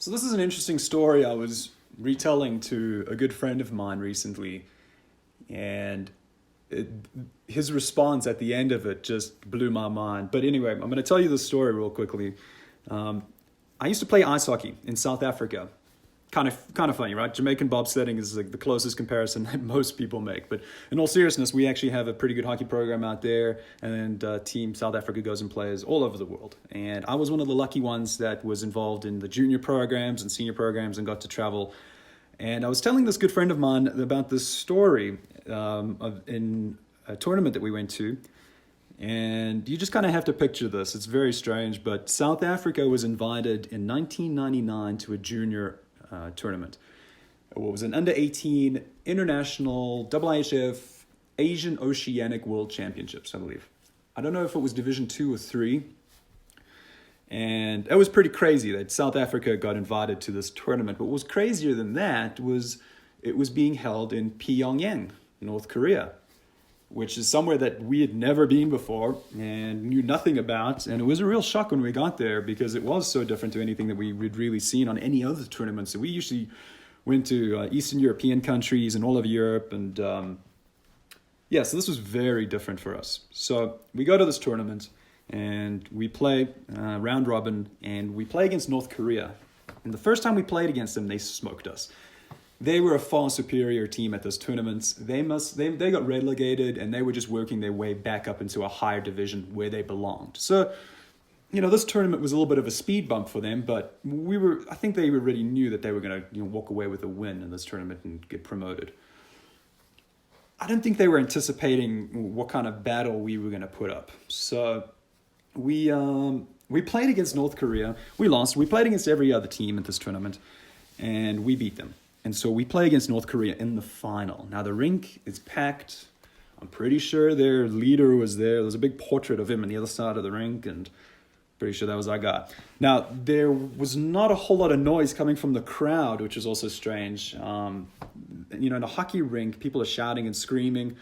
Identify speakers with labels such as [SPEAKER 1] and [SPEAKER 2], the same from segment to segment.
[SPEAKER 1] So this is an interesting story I was retelling to a good friend of mine recently, and it, his response at the end of it just blew my mind. But anyway, I'm going to tell you the story real quickly. Um, I used to play ice hockey in South Africa. Kind of funny, right? Jamaican bobsledding is like the closest comparison that most people make. But in all seriousness, we actually have a pretty good hockey program out there, and Team South Africa goes and plays all over the world. And I was one of the lucky ones that was involved in the junior programs and senior programs and got to travel. And I was telling this good friend of mine about this story in a tournament that we went to. And you just kind of have to picture this. It's very strange, but South Africa was invited in 1999 to a junior tournament. It was an under-18 international IIHF Asian Oceanic World Championships, I believe. I don't know if it was Division 2 or 3. And it was pretty crazy that South Africa got invited to this tournament. But what was crazier than that was it was being held in Pyongyang, North Korea, which is somewhere that we had never been before and knew nothing about. And it was a real shock when we got there because it was so different to anything that we'd really seen on any other tournaments. So we usually went to Eastern European countries and all over Europe. And so this was very different for us. So we go to this tournament and we play round robin, and we play against North Korea. And the first time we played against them, they smoked us. They were a far superior team at this tournament. They got relegated, and they were just working their way back up into a higher division where they belonged. So, this tournament was a little bit of a speed bump for them, but I think they already knew that they were going to walk away with a win in this tournament and get promoted. I don't think they were anticipating what kind of battle we were going to put up. So we played against North Korea. We lost. We played against every other team at this tournament, and we beat them. And so we play against North Korea in the final. Now the rink is packed. I'm pretty sure their leader was there. There's a big portrait of him on the other side of the rink, and pretty sure that was our guy. Now, there was not a whole lot of noise coming from the crowd, which is also strange. In a hockey rink, people are shouting and screaming,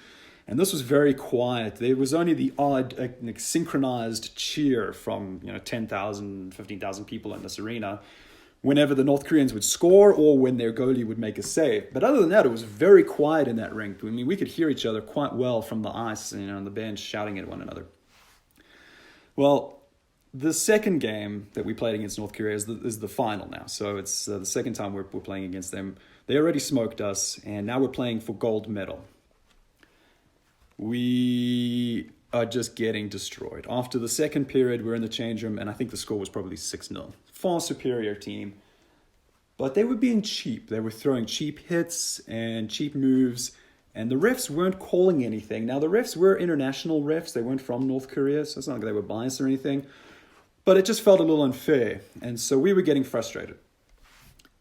[SPEAKER 1] and this was very quiet. There was only the odd synchronized cheer from 10,000, 15,000 people in this arena whenever the North Koreans would score or when their goalie would make a save. But other than that, it was very quiet in that rink. I mean, we could hear each other quite well from the ice, on the bench, shouting at one another. Well, the second game that we played against North Korea is the final now. So it's the second time we're playing against them. They already smoked us, and now we're playing for gold medal. We are just getting destroyed. After the second period, we're in the change room, and I think the score was probably 6-0. Far superior team. But they were being cheap. They were throwing cheap hits and cheap moves, and the refs weren't calling anything. Now, the refs were international refs. They weren't from North Korea, so it's not like they were biased or anything. But it just felt a little unfair, and so we were getting frustrated.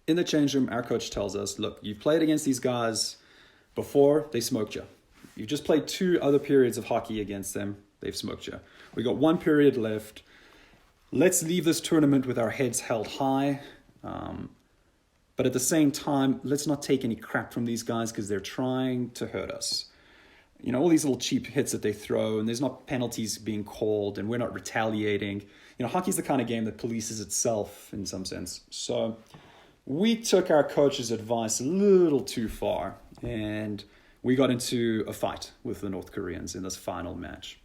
[SPEAKER 1] In the change room, our coach tells us, look, you've played against these guys before, they smoked you. You've just played 2 other periods of hockey against them, they've smoked you. We got 1 period left. Let's leave this tournament with our heads held high. But at the same time, let's not take any crap from these guys because they're trying to hurt us. All these little cheap hits that they throw, and there's not penalties being called, and we're not retaliating. Hockey's the kind of game that polices itself in some sense. So we took our coach's advice a little too far, and we got into a fight with the North Koreans in this final match.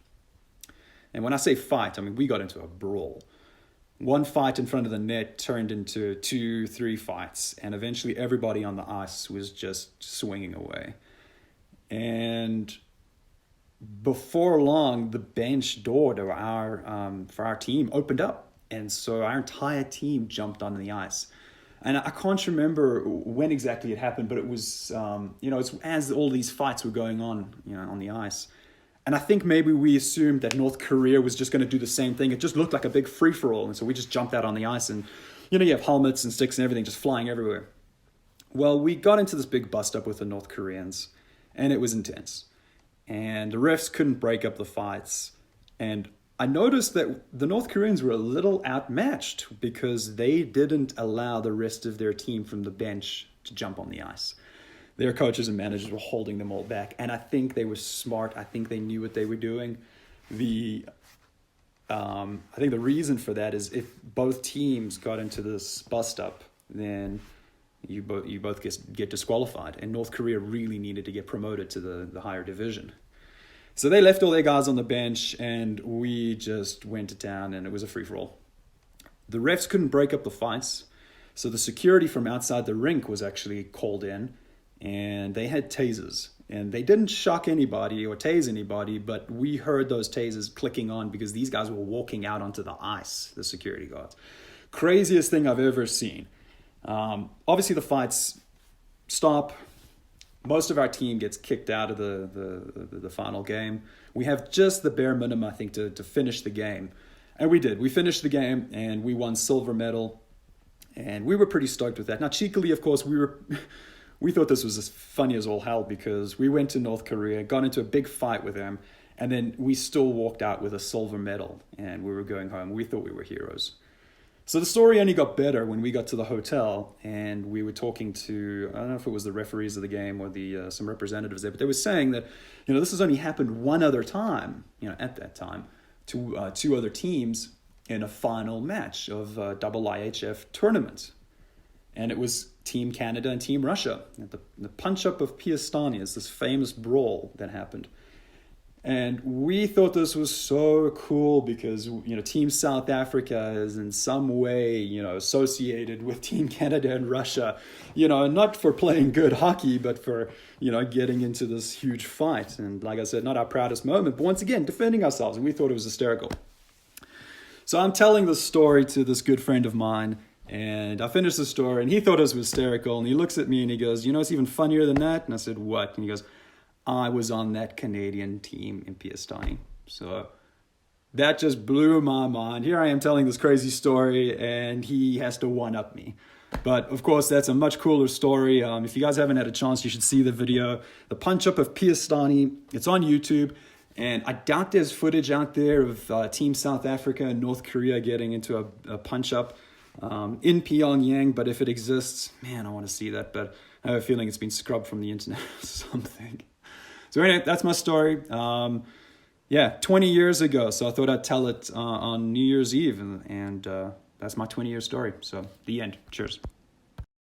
[SPEAKER 1] And when I say fight, I mean we got into a brawl. 1 fight in front of the net turned into 2, 3 fights, and eventually everybody on the ice was just swinging away. And before long, the bench door to for our team opened up, and so our entire team jumped onto the ice. And I can't remember when exactly it happened, but it was it's as all these fights were going on, on the ice. And I think maybe we assumed that North Korea was just going to do the same thing. It just looked like a big free-for-all, and so we just jumped out on the ice, and you have helmets and sticks and everything just flying everywhere. Well, we got into this big bust-up with the North Koreans, and it was intense. And the refs couldn't break up the fights. And I noticed that the North Koreans were a little outmatched because they didn't allow the rest of their team from the bench to jump on the ice. Their coaches and managers were holding them all back. And I think they were smart. I think they knew what they were doing. I think the reason for that is if both teams got into this bust-up, then you both get disqualified. And North Korea really needed to get promoted to the higher division. So they left all their guys on the bench, and we just went to town, and it was a free-for-all. The refs couldn't break up the fights, so the security from outside the rink was actually called in, and they had tasers. And they didn't shock anybody or tase anybody, but we heard those tasers clicking on because these guys were walking out onto the ice, the security guards. Craziest thing I've ever seen. Obviously, the fights stop. Most of our team gets kicked out of the final game. We have just the bare minimum, I think, to finish the game. And we did. We finished the game, and we won silver medal. And we were pretty stoked with that. Now, cheekily, of course, we thought this was as funny as all hell because we went to North Korea, got into a big fight with them, and then we still walked out with a silver medal, and we were going home. We thought we were heroes. So the story only got better when we got to the hotel, and we were talking to, I don't know if it was the referees of the game or some representatives there, but they were saying that, this has only happened one other time, at that time, to two other teams in a final match of double IHF tournament. And it was Team Canada and Team Russia. The punch-up of Piastani is this famous brawl that happened. And we thought this was so cool because, Team South Africa is in some way, associated with Team Canada and Russia, not for playing good hockey, but for, getting into this huge fight. And like I said, not our proudest moment, but once again, defending ourselves. And we thought it was hysterical. So I'm telling this story to this good friend of mine, and I finished the story, and he thought it was hysterical. And he looks at me and he goes, it's even funnier than that? And I said, what? And he goes, I was on that Canadian team in Piastani. So that just blew my mind. Here I am telling this crazy story, and he has to one-up me. But, of course, that's a much cooler story. If you guys haven't had a chance, you should see the video. The punch-up of Piastani. It's on YouTube. And I doubt there's footage out there of Team South Africa and North Korea getting into a punch-up in Pyongyang. But if it exists, man, I want to see that. But I have a feeling it's been scrubbed from the internet or something. So anyway, that's my story. 20 years ago. So I thought I'd tell it on New Year's Eve. And that's my 20-year story. So the end. Cheers.